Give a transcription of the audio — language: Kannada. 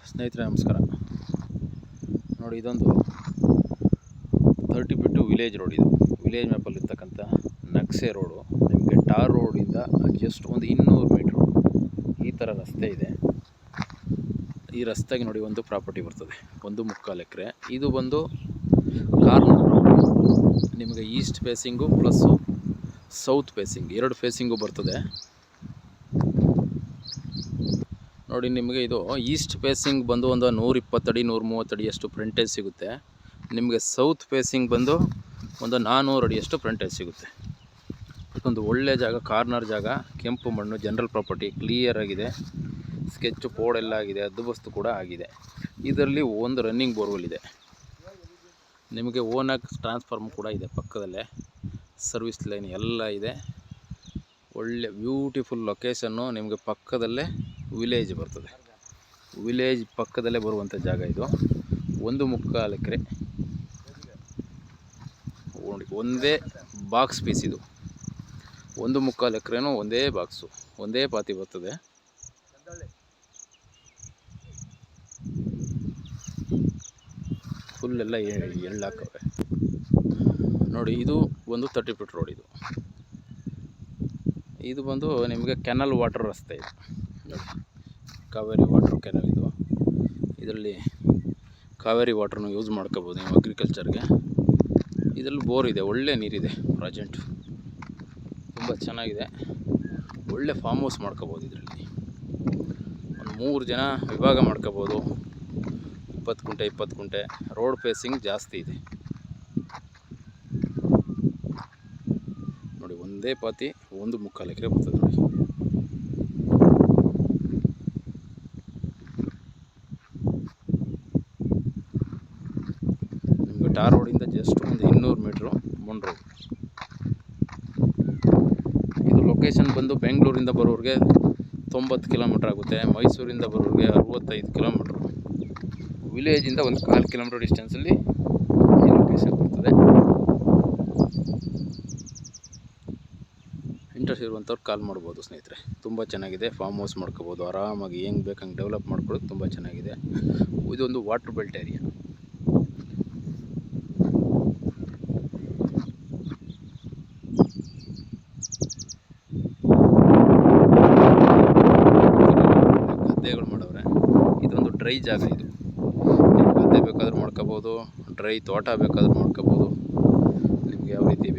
ಸ್ನೇಹಿತರೆ ನಮಸ್ಕಾರ. ನೋಡಿ, ಇದೊಂದು 30 ಫೀಟು ವಿಲೇಜ್ ರೋಡ್. ಇದು ವಿಲೇಜ್ ಮ್ಯಾಪಲ್ಲಿ ಇರ್ತಕ್ಕಂಥ ನಕ್ಷೆ ರೋಡು. ನಿಮಗೆ ಟಾರ್ ರೋಡಿಂದ ಜಸ್ಟ್ ಒಂದು 200 ಮೀಟ್ರು ಈ ಥರ ರಸ್ತೆ ಇದೆ. ಈ ರಸ್ತೆಗೆ ನೋಡಿ ಒಂದು ಪ್ರಾಪರ್ಟಿ ಬರ್ತದೆ, 1.25 ಎಕರೆ. ಇದು ಬಂದು ಕಾರ್ನರ್ ಪ್ರಾಪರ್ಟಿ. ನಿಮಗೆ East facing plus south facing 2 facing ಬರ್ತದೆ. ನೋಡಿ, ನಿಮಗೆ ಇದು ಈಸ್ಟ್ ಫೇಸಿಂಗ್ ಬಂದು ಒಂದು 120 ಅಡಿ 130 ಅಡಿಯಷ್ಟು ಫ್ರಂಟೇಜ್ ಸಿಗುತ್ತೆ. ನಿಮಗೆ ಸೌತ್ ಫೇಸಿಂಗ್ ಬಂದು ಒಂದು 400 ಅಡಿಯಷ್ಟು ಫ್ರಂಟೇಜ್ ಸಿಗುತ್ತೆ. ಇದೊಂದು ಒಳ್ಳೆ ಜಾಗ, ಕಾರ್ನರ್ ಜಾಗ, ಕೆಂಪು ಮಣ್ಣು, ಜನರಲ್ ಪ್ರಾಪರ್ಟಿ, ಕ್ಲಿಯರ್ ಆಗಿದೆ. ಸ್ಕೆಚ್ ಕೋಡ್ ಎಲ್ಲ ಆಗಿದೆ, ಹದ್ದುಬಸ್ತು ಕೂಡ ಆಗಿದೆ. ಇದರಲ್ಲಿ ಒಂದು ರನ್ನಿಂಗ್ ಬೋರ್ವೆಲ್ ಇದೆ. ನಿಮಗೆ ಓನಾಗಿ ಟ್ರಾನ್ಸ್ಫಾರ್ಮ್ ಕೂಡ ಇದೆ ಪಕ್ಕದಲ್ಲೇ. ಸರ್ವಿಸ್ ಲೈನ್ ಎಲ್ಲ ಇದೆ. ಒಳ್ಳೆ ಬ್ಯೂಟಿಫುಲ್ ಲೊಕೇಶನ್ನು. ನಿಮಗೆ ಪಕ್ಕದಲ್ಲೇ ವಿಲೇಜ್ ಬರ್ತದೆ. ವಿಲೇಜ್ ಪಕ್ಕದಲ್ಲೇ ಬರುವಂಥ ಜಾಗ ಇದು. 1.25 ಎಕರೆ. ನೋಡಿ, ಒಂದೇ ಬಾಕ್ಸ್ ಪೀಸ್ ಇದು. 1.25 ಎಕರೆನೂ ಒಂದೇ ಬಾಕ್ಸು, ಒಂದೇ ಪಾತಿ ಬರ್ತದೆ. ಫುಲ್ ಎಲ್ಲ ಎಳ್ಳಾಕವೆ. ನೋಡಿ, ಇದು ಒಂದು 30 ಫೀಟ್ ರೋಡ್. ಇದು ಬಂದು ನಿಮಗೆ ಕೆನಲ್ ವಾಟರ್ ರಸ್ತೆ ಇದು. ಕಾವೇರಿ ವಾಟರ್ ಕೆನಲ್ ಇದು. ಇದರಲ್ಲಿ ಕಾವೇರಿ ವಾಟ್ರನ್ನು ಯೂಸ್ ಮಾಡ್ಕೋಬೋದು ನೀವು ಅಗ್ರಿಕಲ್ಚರ್ಗೆ. ಇದರಲ್ಲಿ ಬೋರ್ ಇದೆ, ಒಳ್ಳೆ ನೀರಿದೆ. ಪ್ರೆಸೆಂಟ್ ತುಂಬ ಚೆನ್ನಾಗಿದೆ. ಒಳ್ಳೆ ಫಾರ್ಮ್ ಹೌಸ್ ಮಾಡ್ಕೋಬೋದು. ಇದರಲ್ಲಿ ಒಂದು 3 ಜನ ವಿಭಾಗ ಮಾಡ್ಕೋಬೋದು. 20 ಗುಂಟೆ 20 ಗುಂಟೆ. ರೋಡ್ ಫೇಸಿಂಗ್ ಜಾಸ್ತಿ ಇದೆ. ನೋಡಿ, ಒಂದೇ ಪಾತಿ 1.25 ಎಕರೆ ಬರ್ತದೆ. ನೋಡಿ, ನಿಮಗೆ ಟಾರ್ ರೋಡಿಂದ ಜಸ್ಟ್ ಒಂದು 200 ಮೀಟ್ರು ಮಣ್ ರೋಡ್. ಇದು ಲೊಕೇಶನ್ ಬಂದು ಬೆಂಗಳೂರಿಂದ ಬರೋರಿಗೆ 90 ಕಿಲೋಮೀಟ್ರ್ ಆಗುತ್ತೆ. ಮೈಸೂರಿಂದ ಬರೋರಿಗೆ 65 ಕಿಲೋಮೀಟ್ರು. ವಿಲೇಜಿಂದ ಒಂದು 1/4 ಕಿಲೋಮೀಟ್ರ್ ಡಿಸ್ಟೆನ್ಸಲ್ಲಿ ಈ ಲೊಕೇಶನ್ ಬರ್ತದೆ. ಇಂಟ್ರೆಸ್ಟ್ ಇರುವಂಥವ್ರು ಕಾಲ್ ಮಾಡ್ಬೋದು ಸ್ನೇಹಿತರೆ. ತುಂಬ ಚೆನ್ನಾಗಿದೆ. ಫಾರ್ಮ್ ಹೌಸ್ ಮಾಡ್ಕೋಬೋದು ಆರಾಮಾಗಿ, ಹೆಂಗೆ ಬೇಕಂಗೆ ಡೆವಲಪ್ ಮಾಡ್ಕೊಳ್ಳೋದು. ತುಂಬ ಚೆನ್ನಾಗಿದೆ. ಇದೊಂದು ವಾಟರ್ ಬೆಲ್ಟ್ ಏರಿಯಾ. ಗದ್ದೆಗಳು ಮಾಡವ್ರೆ. ಇದೊಂದು ಡ್ರೈ ಜಾಗ. ಇದು ನೀವು ಗದ್ದೆ ಬೇಕಾದ್ರೂ ಮಾಡ್ಕೋಬೋದು, ಡ್ರೈ ತೋಟ ಬೇಕಾದ್ರೂ ಮಾಡ್ಕೋಬೋದು. ನಿಮ್ಗೆ ಯಾವ ರೀತಿ